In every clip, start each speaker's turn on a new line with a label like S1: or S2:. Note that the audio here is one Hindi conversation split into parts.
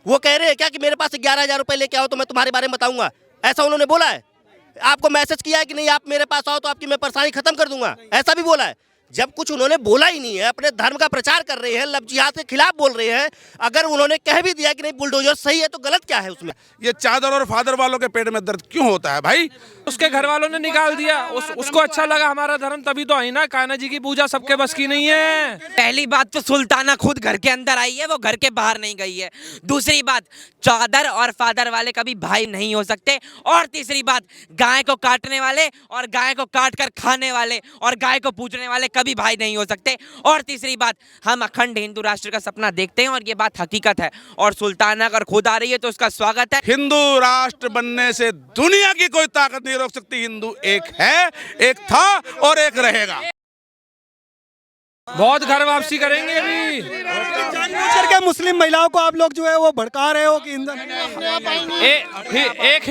S1: वो कह रहे हैं क्या कि मेरे पास 11,000 रुपए लेके आओ तो मैं तुम्हारे बारे में बताऊंगा? ऐसा उन्होंने बोला है? आपको मैसेज किया है कि नहीं आप मेरे पास आओ तो आपकी मैं परेशानी खत्म कर दूंगा, ऐसा भी बोला है? जब कुछ उन्होंने बोला ही नहीं है, अपने धर्म का प्रचार कर रहे हैं, लव जिहाद के खिलाफ बोल रहे हैं, अगर उन्होंने कह भी दिया कि नहीं बुलडोजर सही है तो गलत क्या है उसमें?
S2: ये चादर और फादर वालों के पेट में दर्द क्यों होता है भाई?
S3: उसके घर वालों ने निकाल दिया, उसको अच्छा लगा हमारा धर्म, तभी तो आई ना। कान्हा जी की पूजा सबके बस की नहीं है।
S4: पहली बात तो सुल्ताना खुद घर के अंदर आई है, वो घर के बाहर नहीं गई है। दूसरी बात, चादर और फादर वाले कभी भाई नहीं हो सकते। और तीसरी बात, गाय को काटने वाले और गाय को काट कर खाने वाले और गाय को पूजने वाले कभी भाई नहीं हो सकते। और तीसरी बात, हम अखंड हिंदू राष्ट्र का सपना देखते हैं और ये बात हकीकत है। और सुल्ताना अगर खुद आ रही है तो उसका स्वागत है।
S2: हिंदू राष्ट्र बनने से दुनिया की कोई ताकत नहीं रोक सकती। हिंदू एक है, एक था और एक रहेगा।
S3: बहुत घर वापसी करेंगे अभी।
S5: जानबूझ करके मुस्लिम महिलाओं को आप लोग जो है वो भड़का रहे हो कि
S3: एक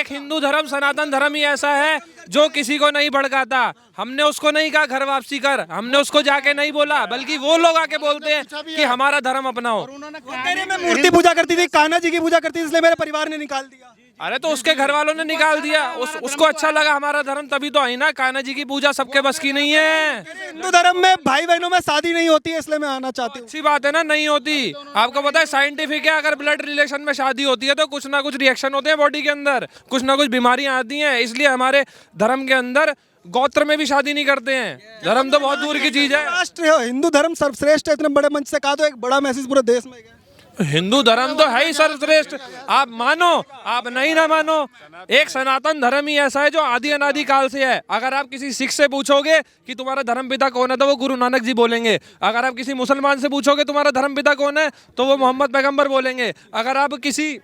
S3: हिंदू धर्म सनातन धर्म ही ऐसा है जो किसी को नहीं भड़काता। हमने उसको नहीं कहा घर वापसी कर, हमने उसको जाके नहीं बोला, बल्कि वो लोग आके बोलते हैं कि हमारा धर्म अपनाओ।
S5: मैं मूर्ति पूजा करती थी, कान्हा जी की पूजा करती थी, इसलिए मेरे परिवार ने निकाल दिया।
S3: अरे तो उसके घर वालों ने निकाल दिया, उसको अच्छा लगा हमारा धर्म, तभी तो आई ना। कान्हा जी की पूजा सबके बस की नहीं है।
S5: हिंदू धर्म में भाई बहनों में शादी नहीं होती है, इसलिए मैं आना चाहती हूँ।
S3: अच्छी बात है ना, नहीं होती। आपको पता है साइंटिफिक है, अगर ब्लड रिलेशन में शादी होती है तो कुछ ना कुछ रिएक्शन होते हैं बॉडी के अंदर, कुछ ना कुछ बीमारियां आती हैं। इसलिए हमारे धर्म के अंदर गोत्र में भी शादी नहीं करते हैं। धर्म तो बहुत दूर की चीज है।
S5: राष्ट्र हिंदू धर्म सर्वश्रेष्ठ है, इतने बड़े मंच से कहा तो एक बड़ा मैसेज पूरे देश में गया।
S3: हिंदू धर्म तो है ही सर्वश्रेष्ठ। आप मानो, आप नहीं ना मानो, एक सनातन धर्म ही ऐसा है जो आदि अनादि काल से है। अगर आप किसी सिख से पूछोगे कि तुम्हारा धर्म पिता कौन है तो वो गुरु नानक जी बोलेंगे। अगर आप किसी मुसलमान से पूछोगे तुम्हारा धर्म पिता कौन है तो वो मोहम्मद पैगंबर बोलेंगे। अगर आप किसी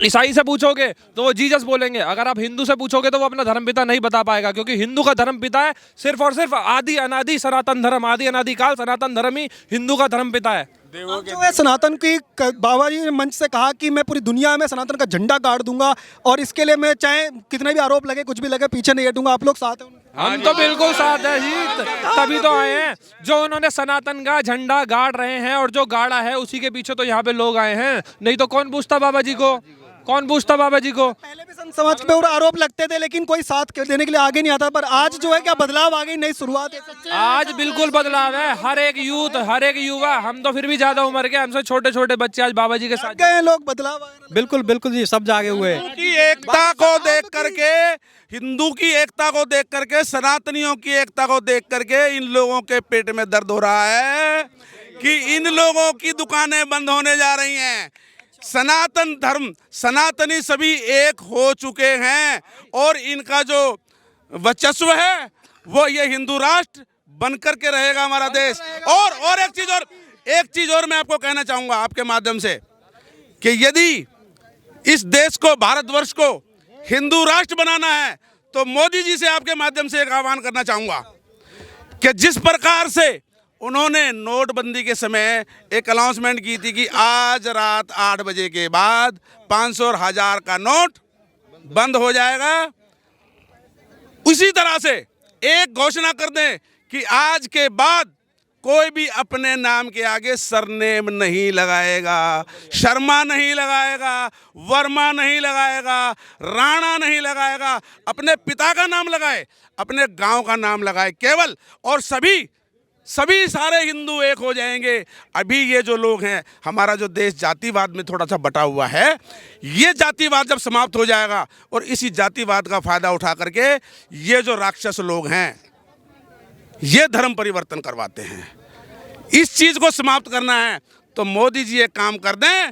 S3: ईसाई से पूछोगे तो वो जीसस बोलेंगे। अगर आप हिंदू से पूछोगे तो वो अपना धर्म पिता नहीं बता पाएगा, क्योंकि हिंदू का धर्म पिता है सिर्फ और सिर्फ आदि अनादि सनातन धर्म। आदि अनादि काल सनातन धर्म ही हिंदू का धर्म पिता है।
S5: जो है सनातन की बाबा जी ने मंच से कहा कि मैं पूरी दुनिया में सनातन का झंडा गाड़ दूंगा और इसके लिए मैं चाहे कितने भी आरोप लगे, कुछ भी लगे, पीछे नहीं हटूंगा। आप लोग साथ हैं?
S3: हम तो बिल्कुल साथ है जी, तभी तो आए हैं। जो उन्होंने सनातन का झंडा गाड़ रहे हैं और जो गाड़ा है उसी के पीछे तो यहाँ पे लोग आए हैं। नहीं तो कौन पूछता बाबा जी को, कौन पूछता बाबा जी को?
S5: पहले भी संत समाज पे और आरोप लगते थे लेकिन कोई साथ देने के लिए आगे नहीं आता, पर आज जो है क्या बदलाव आ गई, नई शुरुआत है।
S3: आज बिल्कुल बदलाव है। हर एक यूथ, हर एक युवा, हम तो फिर भी ज्यादा उम्र के, हमसे छोटे छोटे बच्चे आज बाबा जी के साथ
S5: गए लोग, बदलाव आए।
S6: बिल्कुल बिल्कुल जी, सब जागे हुए हैं।
S2: की एकता को देख करके, हिंदू की एकता को देख करके, सनातनियों की एकता को देख करके इन लोगों के पेट में दर्द हो रहा है कि इन लोगों की दुकानें बंद होने जा रही हैं। सनातन धर्म, सनातनी सभी एक हो चुके हैं और इनका जो वर्चस्व है वो ये हिंदू राष्ट्र बन करके रहेगा हमारा देश। और एक चीज और मैं आपको कहना चाहूंगा आपके माध्यम से कि यदि इस देश को, भारतवर्ष को हिंदू राष्ट्र बनाना है तो मोदी जी से आपके माध्यम से एक आह्वान करना चाहूंगा कि जिस प्रकार से उन्होंने नोटबंदी के समय एक अनाउंसमेंट की थी कि आज रात 8 बजे के बाद 500 और 1000 का नोट बंद हो जाएगा, उसी तरह से एक घोषणा कर दें कि आज के बाद कोई भी अपने नाम के आगे सरनेम नहीं लगाएगा, शर्मा नहीं लगाएगा, वर्मा नहीं लगाएगा, राणा नहीं लगाएगा, अपने पिता का नाम लगाए, अपने गांव का नाम लगाए केवल, और सभी सारे हिंदू एक हो जाएंगे। अभी ये जो लोग हैं, हमारा जो देश जातिवाद में थोड़ा सा बटा हुआ है, ये जातिवाद जब समाप्त हो जाएगा और इसी जातिवाद का फायदा उठा करके ये जो राक्षस लोग हैं ये धर्म परिवर्तन करवाते हैं, इस चीज को समाप्त करना है तो मोदी जी एक काम कर दें,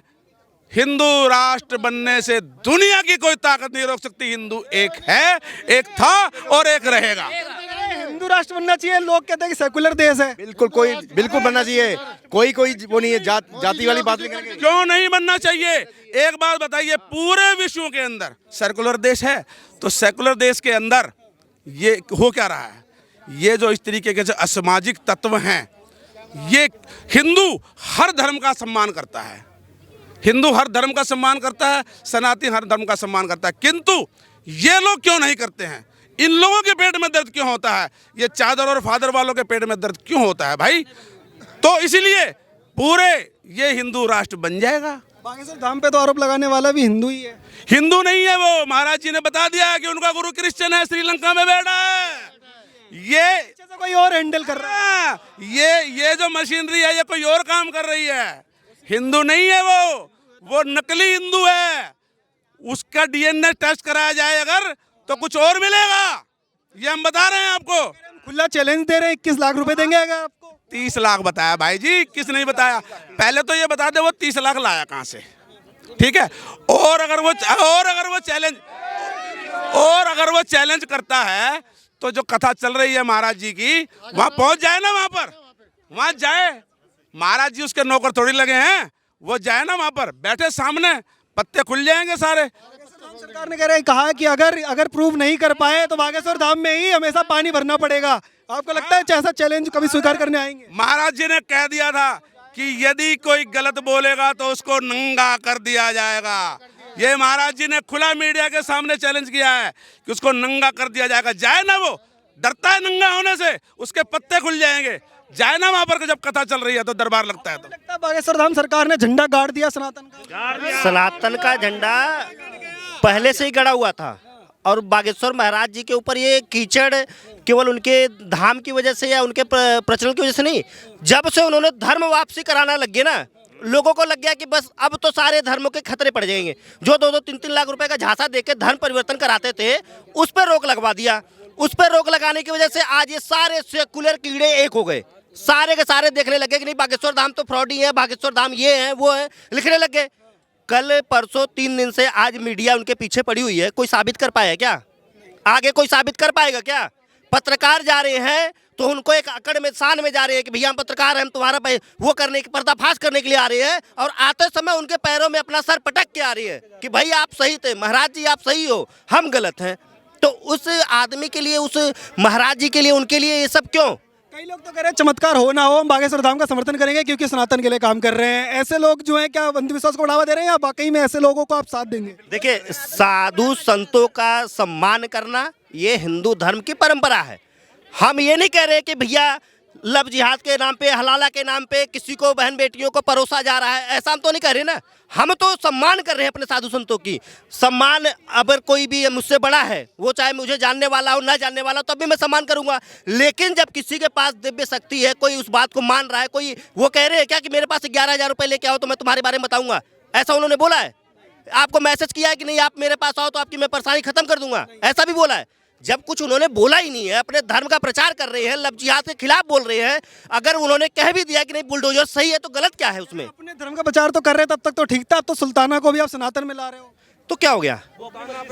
S2: हिंदू राष्ट्र बनने से दुनिया की कोई ताकत नहीं रोक सकती। हिंदू एक है, एक था और एक रहेगा।
S5: हिंदू राष्ट्र बनना चाहिए। लोग कहते हैं कि सेकुलर देश है।
S6: बिल्कुल बनना चाहिए। कोई वो नहीं है, जाति वाली बात नहीं करेंगे।
S2: क्यों नहीं बनना चाहिए? एक बात बताइए, पूरे विश्व के अंदर सेकुलर देश है तो सेकुलर देश के अंदर ये हो क्या रहा है? ये जो इस तरीके के जो असामाजिक तत्व हैं, ये हिंदू हर धर्म का सम्मान करता है, हिंदू हर धर्म का सम्मान करता है, सनातन हर धर्म का सम्मान करता है, किंतु ये लोग क्यों नहीं करते हैं? इन लोगों के पेट में दर्द क्यों होता है? ये चादर और फादर वालों के पेट में दर्द क्यों होता है भाई? तो इसीलिए पूरे ये हिंदू राष्ट्र बन जाएगा।
S5: बागेश्वर धाम पे तो आरोप लगाने वाला भी हिंदू ही है।
S2: हिंदू नहीं है वो, महाराज जी ने बता दिया है कि उनका गुरु क्रिश्चियन है, श्रीलंका में बैठा है। ये
S5: पीछे से कोई और हैंडल कर रहा है।
S2: ये जो मशीनरी है ये कोई और काम कर रही है। हिंदू नहीं है वो नकली हिंदू है। उसका डीएनए टेस्ट कराया जाए अगर तो कुछ और मिलेगा, ये हम बता रहे हैं आपको।
S5: खुला चैलेंज दे रहे हैं, 21 लाख रुपए देंगे अगर आपको।
S2: 30 लाख बताया भाई जी, किस नहीं बताया? पहले तो ये बता दे वो 30 लाख लाया कहाँ से, ठीक है? और अगर वो चैलेंज करता है तो जो कथा चल रही है महाराज जी की, वहां पहुंच जाए ना, वहां जाए। महाराज जी उसके नौकर थोड़ी लगे हैं, वो जाए ना वहां पर, बैठे सामने, पत्ते खुल जाएंगे सारे।
S5: सरकार ने कहा कि अगर प्रूव नहीं कर पाए तो बागेश्वर धाम में ही हमेशा पानी भरना पड़ेगा। आपको लगता है ऐसा चैलेंज कभी स्वीकार करने आएंगे?
S2: महाराज जी ने कह दिया था कि यदि कोई गलत बोलेगा तो उसको नंगा कर दिया जाएगा। ये महाराज जी ने खुला मीडिया के सामने चैलेंज किया है कि उसको नंगा कर दिया जाएगा। जाए ना, वो डरता है नंगा होने से, उसके पत्ते खुल जाएंगे। जाए ना वहां पर जब कथा चल रही है तो दरबार लगता है। तो
S5: लगता है बागेश्वर धाम सरकार ने झंडा गाड़ दिया सनातन का।
S1: सनातन का झंडा पहले से ही गड़ा हुआ था और बागेश्वर महाराज जी के ऊपर ये कीचड़ केवल उनके धाम की वजह से या उनके प्रचलन की वजह से नहीं, जब से उन्होंने धर्म वापसी कराना लग गए ना, लोगों को लग गया कि बस अब तो सारे धर्मों के खतरे पड़ जाएंगे। जो 2-2, 3-3 लाख रुपए का झांसा देके धर्म परिवर्तन कराते थे, उस पर रोक लगवा दिया। उस पर रोक लगाने की वजह से आज ये सारे सेकुलर कीड़े एक हो गए। सारे के सारे देखने लगे कि नहीं, बागेश्वर धाम तो फ्रॉड ही है, बागेश्वर धाम ये है वो है, लिखने लग गए। कल परसों 3 दिन से आज मीडिया उनके पीछे पड़ी हुई है। कोई साबित कर पाया क्या? आगे कोई साबित कर पाएगा क्या? पत्रकार जा रहे हैं तो उनको एक अकड़ में शान में जा रहे हैं कि भैया हम पत्रकार हैं, हम तुम्हारा वो करने की पर्दाफाश करने के लिए आ रहे हैं, और आते समय उनके पैरों में अपना सर पटक के आ रही है कि भाई आप सही थे, महाराज जी आप सही हो, हम गलत हैं। तो उस आदमी के लिए, उस महाराज जी के लिए, उनके लिए ये सब क्यों?
S5: कई लोग तो कह रहे हैं चमत्कार हो ना हो हम बागेश्वर धाम का समर्थन करेंगे क्योंकि सनातन के लिए काम कर रहे हैं। ऐसे लोग जो हैं क्या अंधविश्वास को बढ़ावा दे रहे हैं या वाकई में ऐसे लोगों को आप साथ देंगे?
S1: देखिए, साधु संतों का सम्मान करना ये हिंदू धर्म की परंपरा है। हम ये नहीं कह रहे कि भैया लव जिहाद के नाम पे, हलाला के नाम पे किसी को, बहन बेटियों को परोसा जा रहा है, ऐसा हम तो नहीं कह रहे ना। हम तो सम्मान कर रहे हैं अपने साधु संतों की। सम्मान, अगर कोई भी मुझसे बड़ा है, वो चाहे मुझे जानने वाला हो ना जानने वाला, तब भी मैं सम्मान करूंगा। लेकिन जब किसी के पास दिव्य शक्ति है, कोई उस बात को मान रहा है, कोई वो कह रहे हैं क्या कि मेरे पास 11,000 रुपये लेके आओ तो मैं तुम्हारे बारे में बताऊंगा, ऐसा उन्होंने बोला है? आपको मैसेज किया है कि नहीं आप मेरे पास आओ तो आपकी मैं परेशानी खत्म कर दूंगा, ऐसा भी बोला है? जब कुछ उन्होंने बोला ही नहीं है, अपने धर्म का प्रचार कर रहे हैं, लव जिहाद के खिलाफ बोल रहे हैं, अगर उन्होंने कह भी दिया कि नहीं बुलडोजर सही है तो गलत क्या है उसमें?
S5: अपने धर्म का प्रचार तो कर रहे तब तक तो ठीक था, अब तो सुल्ताना को भी आप सनातन में ला रहे हो,
S1: तो क्या हो गया?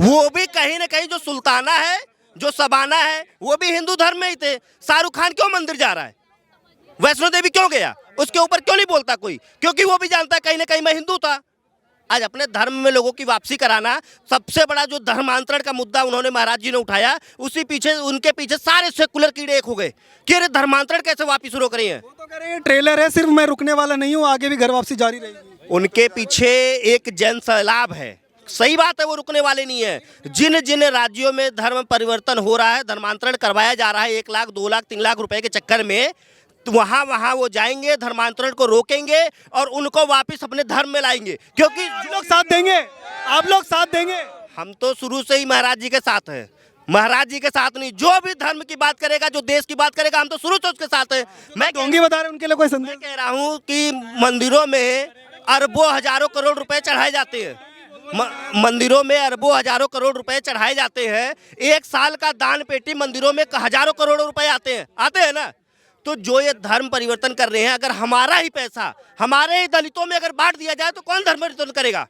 S1: वो भी कहीं ना कहीं जो सुल्ताना है, जो सबाना है, वो भी हिंदू धर्म में ही थे। शाहरुख खान क्यों मंदिर जा रहा है? वैष्णो देवी क्यों गया? उसके ऊपर क्यों नहीं बोलता कोई? क्योंकि वो भी जानता है कहीं ना कहीं मैं हिंदू था। आज अपने धर्म में लोगों की वापसी कराना सबसे बड़ा जो धर्मांतरण का मुद्दा उन्होंने महाराज जी ने उठाया, उसी पीछे, उनके पीछे सारे सेकुलर कीड़े एक हो गए कि अरे धर्मांतरण कैसे वापस शुरू करें।
S5: वो तो कह रहे हैं ट्रेलर है, सिर्फ मैं रुकने वाला नहीं हूँ, आगे भी घर वापसी जारी रहेगी।
S1: उनके पीछे एक जन सैलाब है। सही बात है, वो रुकने वाले नहीं है। जिन जिन राज्यों में धर्म परिवर्तन हो रहा है, धर्मांतरण करवाया जा रहा है 1 लाख 2 लाख 3 लाख रुपए के चक्कर में, तो वहाँ वो जाएंगे, धर्मांतरण को रोकेंगे और उनको वापस अपने धर्म में लाएंगे। क्योंकि
S5: आप लोग साथ देंगे, आप लोग साथ देंगे।
S1: हम तो शुरू से ही महाराज जी के साथ हैं। महाराज जी के साथ नहीं, जो भी धर्म की बात करेगा, जो देश की बात करेगा, हम तो शुरू से उसके साथ हैं। मैं
S5: ढोंगी बता रहे हैं, उनके लिए कोई संदेश?
S1: कह रहा हूँ कि मंदिरों में अरबों हजारों करोड़ रुपए चढ़ाए जाते हैं। मंदिरों में अरबों हजारों करोड़ रुपए चढ़ाए जाते हैं। 1 साल का दान पेटी मंदिरों में हजारों करोड़ रुपए आते हैं ना। तो जो ये धर्म परिवर्तन कर रहे हैं, अगर हमारा ही पैसा हमारे ही दलितों में अगर बांट दिया जाए तो कौन धर्म परिवर्तन करेगा?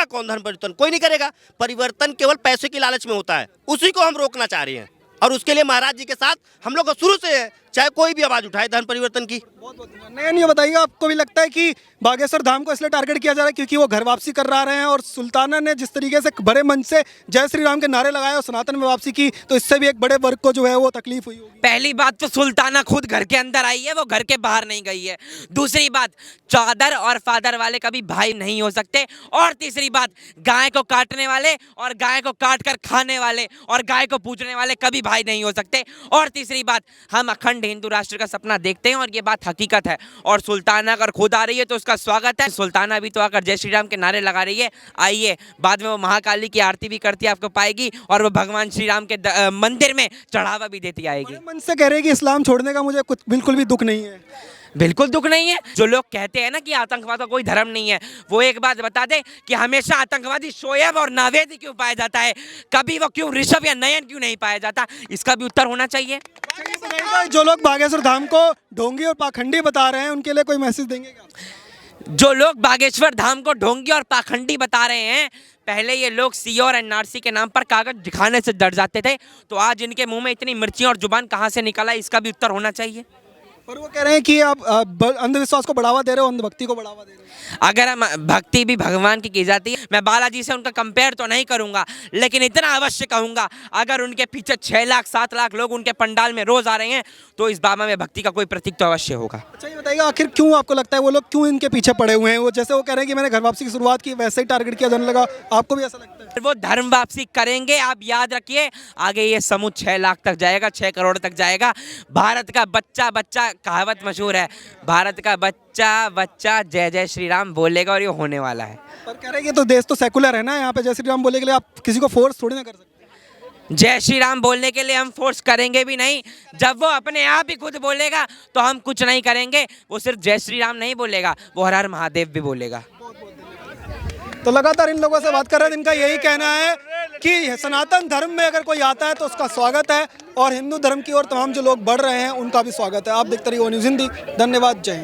S1: कौन धर्म परिवर्तन? कोई नहीं करेगा। परिवर्तन केवल पैसे की लालच में होता है, उसी को हम रोकना चाह रहे हैं और उसके लिए महाराज जी के साथ हम लोग शुरू से है, चाहे कोई भी आवाज उठाए धर्म परिवर्तन की।
S5: नयन, ये बताइए, आपको भी लगता है कि बागेश्वर धाम को इसलिए टारगेट किया जा रहा है क्योंकि वो घर वापसी कर रहे हैं और सुल्ताना ने जिस तरीके से बड़े मन से जय श्री राम के नारे लगाए और सनातन में वापसी की, तो इससे भी एक बड़े वर्ग को जो है वो तकलीफ हुई होगी?
S4: पहली बात तो सुल्ताना खुद घर के अंदर आई है, वो घर के बाहर नहीं गई है। दूसरी बात, चादर और फादर वाले कभी भाई नहीं हो सकते। और तीसरी बात, गाय को काटने वाले और गाय को काट कर खाने वाले और गाय को पूजने वाले कभी भाई नहीं हो सकते। और तीसरी बात, हम अखंड अखंड हिंदू राष्ट्र का सपना देखते हैं और ये बात हकीकत है। और सुल्ताना अगर खुद आ रही है तो उसका स्वागत है। सुल्ताना भी तो आकर जय श्री राम के नारे लगा रही है, आइए। बाद में वो महाकाली की आरती भी करती है, आपको पाएगी, और वो भगवान श्री राम के मंदिर में चढ़ावा भी देती आएगी।
S5: मन से कह रहे हैं कि इस्लाम छोड़ने का मुझे कुछ बिल्कुल भी दुख नहीं है।
S4: बिल्कुल दुख नहीं है। जो लोग कहते हैं ना कि आतंकवाद का कोई धर्म नहीं है, वो एक बात बता दे कि हमेशा आतंकवादी शोएब और नावेद ही क्यों पाया जाता है, कभी वो क्यों ऋषभ या नयन क्यों नहीं पाया जाता? इसका भी उत्तर होना चाहिए।
S5: जो लोग बागेश्वर धाम को ढोंगी और पाखंडी बता रहे हैं उनके लिए कोई मैसेज देंगे क्या?
S4: जो लोग बागेश्वर धाम को ढोंगी और पाखंडी बता रहे हैं, पहले ये लोग सी और एनआरसी के नाम पर कागज दिखाने से डर जाते थे, तो आज इनके मुंह में इतनी मिर्चियां और जुबान कहां से निकला, इसका भी उत्तर होना चाहिए।
S5: पर वो कह रहे हैं कि आप अंधविश्वास को बढ़ावा दे रहे हो, अंधभक्ति को बढ़ावा दे रहे हो।
S4: अगर हम भक्ति भी भगवान की जाती है, मैं बालाजी से उनका कंपेयर तो नहीं करूंगा, लेकिन इतना अवश्य कहूंगा, अगर उनके पीछे 6 लाख 7 लाख लोग उनके पंडाल में रोज आ रहे हैं तो इस बाबा में भक्ति का कोई प्रतीक तो अवश्य होगा।
S5: अच्छा ये बताइएगा, आखिर क्यों आपको लगता है वो लोग क्यों इनके पीछे पड़े हुए हैं? वो जैसे वो कह रहे हैं कि मैंने घर वापसी की शुरुआत की, वैसे ही टारगेट किया जाने लगा, आपको भी ऐसा लगता है?
S4: वो धर्म वापसी करेंगे, आप याद रखिए, आगे ये समूह 6 लाख तक जाएगा, 6 करोड़ तक जाएगा। भारत का बच्चा बच्चा, कहावत मशहूर है, भारत का बच्चा बच्चा जय जय श्री राम बोलेगा और ये होने वाला है।
S5: पर कह रहे हैं कि तो देश तो सेकुलर है ना, यहाँ पे जय श्री राम बोलने के लिए आप किसी को फोर्स थोड़ी ना कर सकते।
S4: जय श्री राम बोलने के लिए हम फोर्स करेंगे भी नहीं। जब वो अपने आप ही खुद बोलेगा तो हम कुछ नहीं करेंगे। वो सिर्फ जय श्री राम नहीं बोलेगा, वो हर हर महादेव भी बोलेगा।
S5: तो लगातार इन लोगों से बात कर रहे हैं, इनका यही कहना है कि सनातन धर्म में अगर कोई आता है तो उसका स्वागत है, और हिंदू धर्म की ओर तमाम जो लोग बढ़ रहे हैं उनका भी स्वागत है। आप देखते रहिए वो न्यूज़ हिंदी। धन्यवाद, जय हिंद।